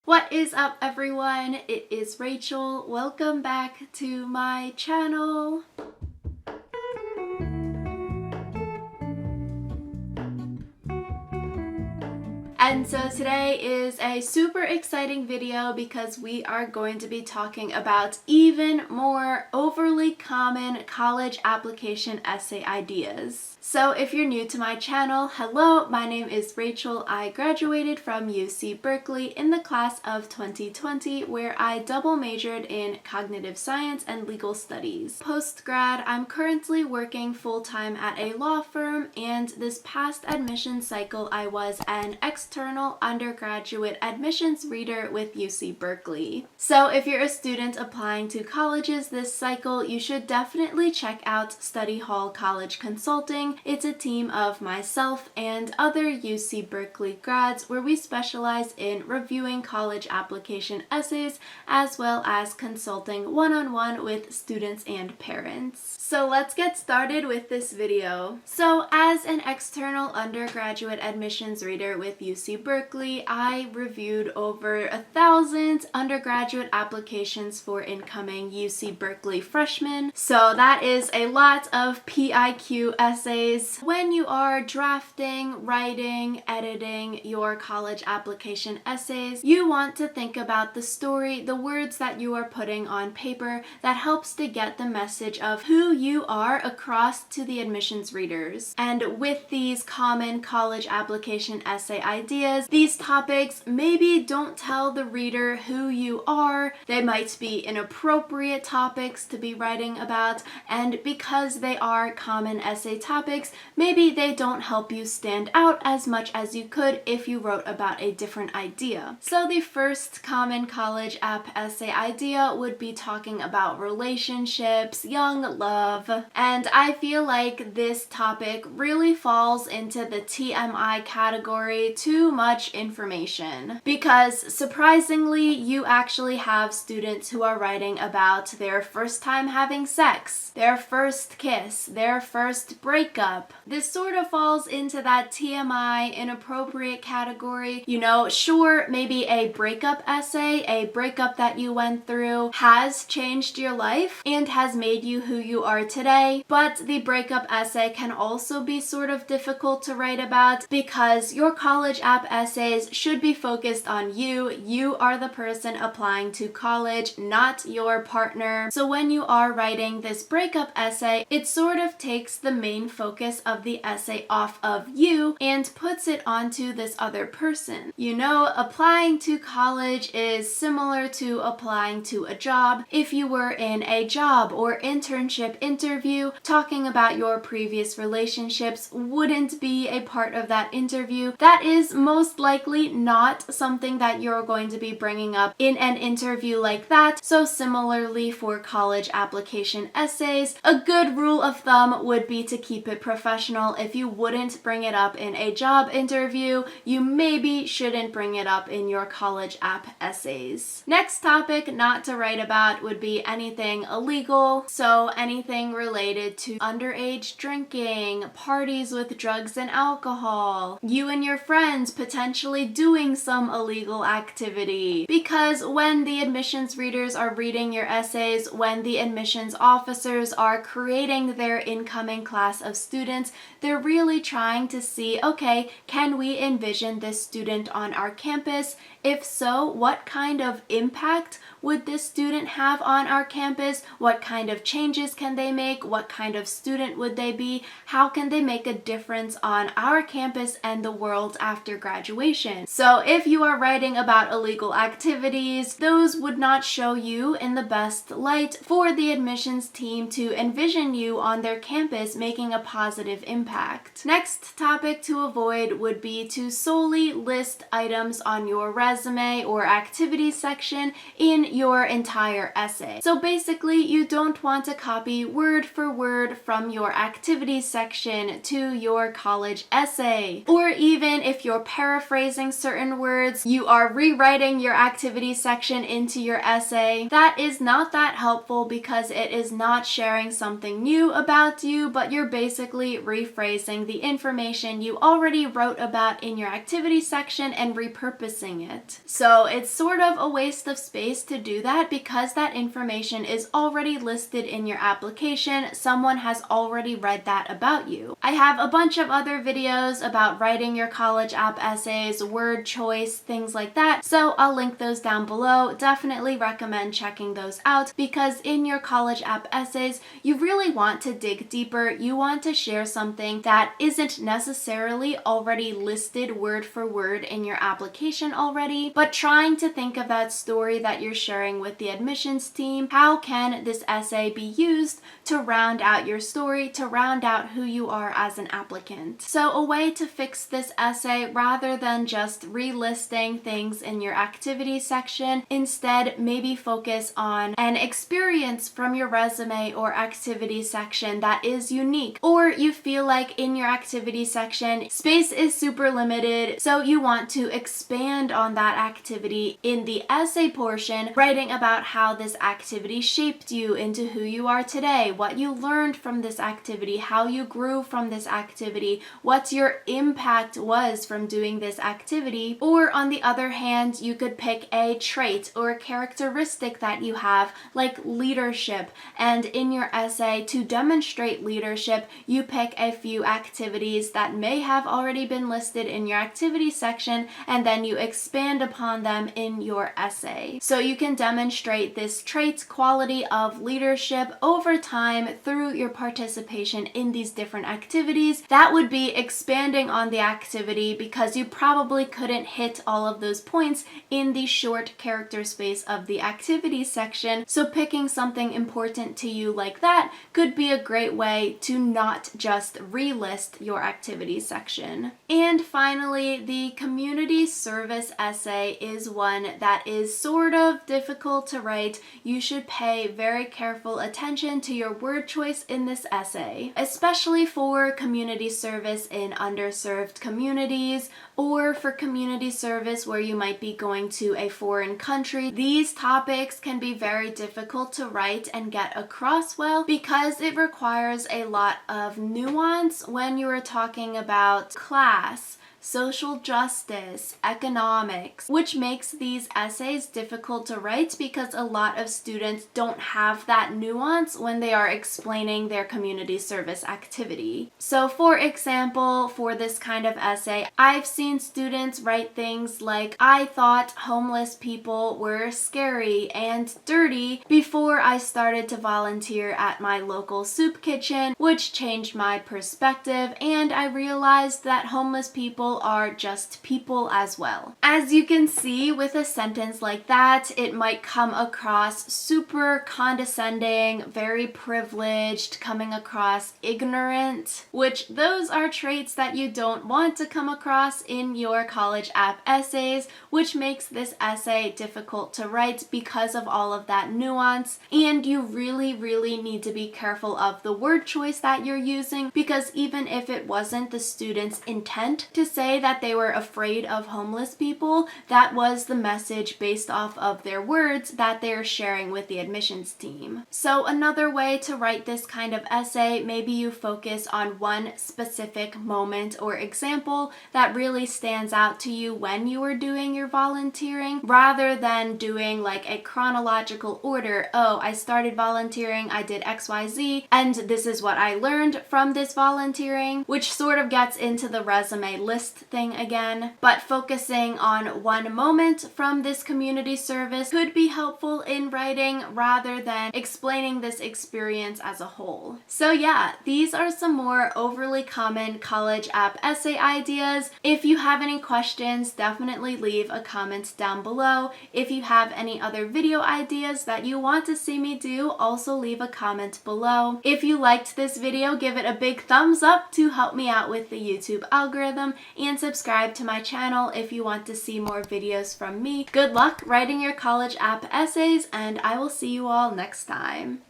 What is up, everyone? It is Rachel. Welcome back to my channel. And so today is a super exciting video because we are going to be talking about even more overly common college application essay ideas. So if you're new to my channel, hello, my name is Rachel. I graduated from UC Berkeley in the class of 2020, where I double majored in cognitive science and legal studies. Post-grad, I'm currently working full-time at a law firm, and this past admission cycle I was an external undergraduate admissions reader with UC Berkeley. So if you're a student applying to colleges this cycle, you should definitely check out Study Hall College Consulting. It's a team of myself and other UC Berkeley grads where we specialize in reviewing college application essays as well as consulting one-on-one with students and parents. So let's get started with this video. So as an external undergraduate admissions reader with UC Berkeley, I reviewed over 1,000 undergraduate applications for incoming UC Berkeley freshmen. So that is a lot of PIQ essays. When you are drafting, writing, editing your college application essays, you want to think about the story, the words that you are putting on paper that helps to get the message of who you are across to the admissions readers. And with these common college application essay ideas, these topics maybe don't tell the reader who you are. They might be inappropriate topics to be writing about, and because they are common essay topics, maybe they don't help you stand out as much as you could if you wrote about a different idea. So the first common college app essay idea would be talking about relationships, young love, and I feel like this topic really falls into the TMI category, too much information, because surprisingly you actually have students who are writing about their first time having sex, their first kiss, their first breakup. This sort of falls into that TMI inappropriate category. You know, sure, maybe a breakup essay, a breakup that you went through has changed your life and has made you who you are today, but the breakup essay can also be sort of difficult to write about because your college app essays should be focused on you. You are the person applying to college, not your partner. So when you are writing this breakup essay, it sort of takes the main focus of the essay off of you and puts it onto this other person. You know, applying to college is similar to applying to a job. If you were in a job or internship interview, talking about your previous relationships wouldn't be a part of that interview. That is most likely not something that you're going to be bringing up in an interview like that. So similarly for college application essays, a good rule of thumb would be to keep it professional. If you wouldn't bring it up in a job interview, you maybe shouldn't bring it up in your college app essays. Next topic not to write about would be anything illegal. So anything related to underage drinking, parties with drugs and alcohol, you and your friends potentially doing some illegal activity. Because when the admissions readers are reading your essays, when the admissions officers are creating their incoming class of students, they're really trying to see, okay, can we envision this student on our campus? If so, what kind of impact would this student have on our campus? What kind of changes can they make? What kind of student would they be? How can they make a difference on our campus and the world after graduation? So if you are writing about illegal activities, those would not show you in the best light for the admissions team to envision you on their campus making a positive impact. Next topic to avoid would be to solely list items on your resume or activities section in your entire essay. So basically, you don't want to copy word for word from your activities section to your college essay. Or even if your paraphrasing certain words, you are rewriting your activity section into your essay. That is not that helpful because it is not sharing something new about you, but you're basically rephrasing the information you already wrote about in your activity section and repurposing it. So it's sort of a waste of space to do that because that information is already listed in your application. Someone has already read that about you. I have a bunch of other videos about writing your college app essays, word choice, things like that, so I'll link those down below. Definitely recommend checking those out because in your college app essays, you really want to dig deeper. You want to share something that isn't necessarily already listed word for word in your application already, but trying to think of that story that you're sharing with the admissions team. How can this essay be used to round out your story, to round out who you are as an applicant? So a way to fix this essay, rather than just relisting things in your activity section, instead maybe focus on an experience from your resume or activity section that is unique, or you feel like in your activity section space is super limited, so you want to expand on that activity in the essay portion, writing about how this activity shaped you into who you are today, what you learned from this activity, how you grew from this activity, what your impact was from doing this activity. Or on the other hand, you could pick a trait or a characteristic that you have, like leadership, and in your essay to demonstrate leadership, you pick a few activities that may have already been listed in your activity section, and then you expand upon them in your essay. So you can demonstrate this trait quality of leadership over time through your participation in these different activities. That would be expanding on the activity because you probably couldn't hit all of those points in the short character space of the activity section. So picking something important to you like that could be a great way to not just relist your activity section. And finally, the community service essay is one that is sort of difficult to write. You should pay very careful attention to your word choice in this essay, especially for community service in underserved communities, or for community service where you might be going to a foreign country. These topics can be very difficult to write and get across well because it requires a lot of nuance when you are talking about class, social justice, economics, which makes these essays difficult to write because a lot of students don't have that nuance when they are explaining their community service activity. So for example, for this kind of essay, I've seen students write things like, I thought homeless people were scary and dirty before I started to volunteer at my local soup kitchen, which changed my perspective, and I realized that homeless people are just people as well. As you can see with a sentence like that, it might come across super condescending, very privileged, coming across ignorant, which those are traits that you don't want to come across in your college app essays, which makes this essay difficult to write because of all of that nuance. And you really need to be careful of the word choice that you're using, because even if it wasn't the student's intent to say that they were afraid of homeless people, that was the message based off of their words that they're sharing with the admissions team. So another way to write this kind of essay, maybe you focus on one specific moment or example that really stands out to you when you were doing your volunteering, rather than doing like a chronological order. Oh, I started volunteering, I did XYZ, and this is what I learned from this volunteering, which sort of gets into the resume list thing again. But focusing on one moment from this community service could be helpful in writing rather than explaining this experience as a whole. So yeah, these are some more overly common college app essay ideas. If you have any questions, definitely leave a comment down below. If you have any other video ideas that you want to see me do, also leave a comment below. If you liked this video, give it a big thumbs up to help me out with the YouTube algorithm, and subscribe to my channel if you want to see more videos from me. Good luck writing your college app essays, and I will see you all next time.